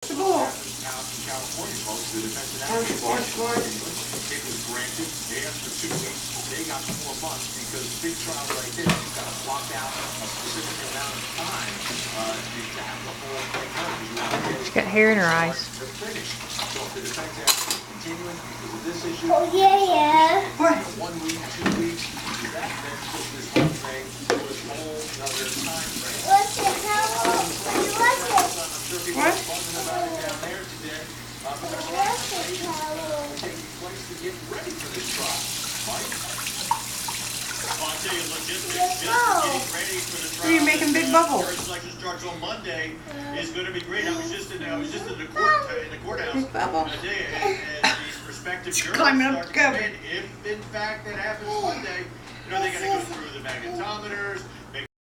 The ball. California folks, the defense and it was granted. They asked for 2 weeks. They got 4 months because big trials like this, you've got to block out a specific amount of time to have the whole thing done. She's got hair in her eyes. To finish. So if the defense asks for continuing because of this issue, Oh, yeah. 1 week, 2 weeks, that then puts this whole thing to a whole other time frame. What's it? How old? What's it? I'm sure people What? are buzzing about it down there today. But there's What's it? taking place to get ready for this trial. Mike? Well, I'll tell you, logistics, Let's just go. getting ready for the trial. You're making big bubbles. First election starts on Monday is going to be great. I was just in the courthouse Big bubble. today, and these prospective She's jurors climbing up start the to come cupboard. in. If in fact that happens Monday, they got to go through the magnetometers.